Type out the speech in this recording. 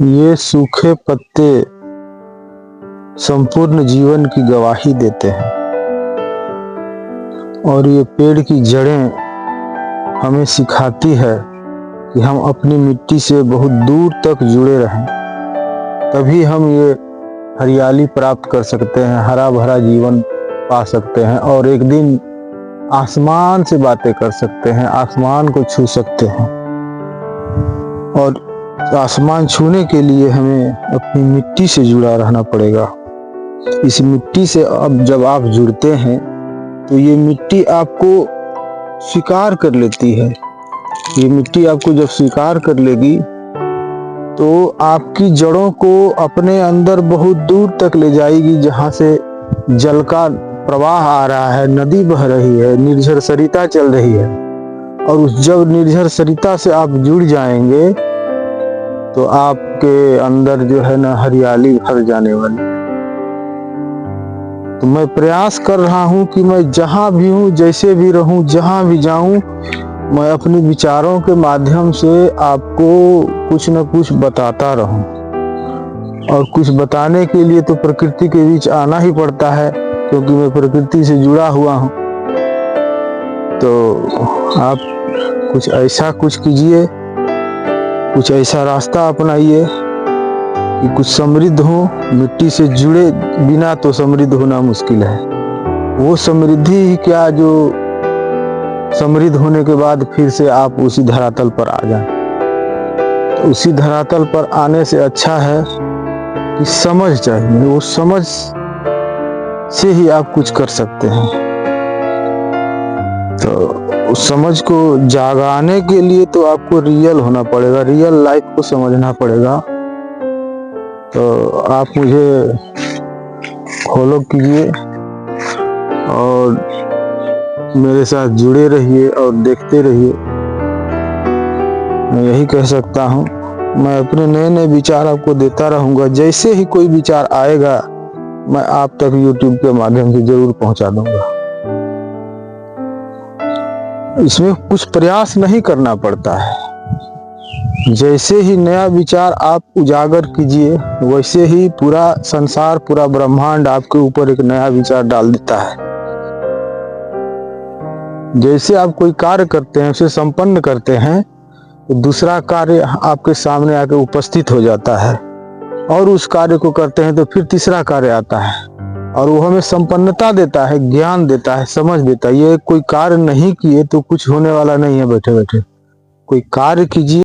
ये सूखे पत्ते संपूर्ण जीवन की गवाही देते हैं और ये पेड़ की जड़ें हमें सिखाती है कि हम अपनी मिट्टी से बहुत दूर तक जुड़े रहें, तभी हम ये हरियाली प्राप्त कर सकते हैं, हरा भरा जीवन पा सकते हैं और एक दिन आसमान से बातें कर सकते हैं, आसमान को छू सकते हैं। और आसमान छूने के लिए हमें अपनी मिट्टी से जुड़ा रहना पड़ेगा। इस मिट्टी से अब जब आप जुड़ते हैं तो ये मिट्टी आपको स्वीकार कर लेती है। ये मिट्टी आपको जब स्वीकार कर लेगी तो आपकी जड़ों को अपने अंदर बहुत दूर तक ले जाएगी, जहाँ से जल का प्रवाह आ रहा है, नदी बह रही है, निर्झर सरिता चल रही है। और उस जब निर्झर सरिता से आप जुड़ जाएंगे तो आपके अंदर जो है ना हरियाली भर जाने वाली है। तो मैं प्रयास कर रहा हूँ कि मैं जहाँ भी हूँ, जैसे भी रहूँ, जहाँ भी जाऊँ, मैं अपने विचारों के माध्यम से आपको कुछ न कुछ बताता रहूं। और कुछ बताने के लिए तो प्रकृति के बीच आना ही पड़ता है, क्योंकि मैं प्रकृति से जुड़ा हुआ हूं। तो आप कुछ ऐसा कुछ कीजिए, कुछ ऐसा रास्ता अपनाइए कि कुछ समृद्ध हो। मिट्टी से जुड़े बिना तो समृद्ध होना मुश्किल है। वो समृद्धि ही क्या जो समृद्ध होने के बाद फिर से आप उसी धरातल पर आ जाएं। तो उसी धरातल पर आने से अच्छा है कि समझ चाहिए, वो समझ से ही आप कुछ कर सकते हैं। तो उस समझ को जागाने के लिए तो आपको रियल होना पड़ेगा, रियल लाइफ को समझना पड़ेगा। तो आप मुझे फॉलो कीजिए और मेरे साथ जुड़े रहिए और देखते रहिए। मैं यही कह सकता हूँ, मैं अपने नए नए विचार आपको देता रहूँगा। जैसे ही कोई विचार आएगा मैं आप तक YouTube के माध्यम से जरूर पहुँचा दूंगा। इसमें कुछ प्रयास नहीं करना पड़ता है। जैसे ही नया विचार आप उजागर कीजिए, वैसे ही पूरा संसार, पूरा ब्रह्मांड आपके ऊपर एक नया विचार डाल देता है। जैसे आप कोई कार्य करते हैं, उसे संपन्न करते हैं, तो दूसरा कार्य आपके सामने आके उपस्थित हो जाता है और उस कार्य को करते हैं तो फिर तीसरा कार्य आता है और वो हमें संपन्नता देता है, ज्ञान देता है, समझ देता है। ये कोई कार्य नहीं किए तो कुछ होने वाला नहीं है। बैठे बैठे कोई कार्य कीजिए।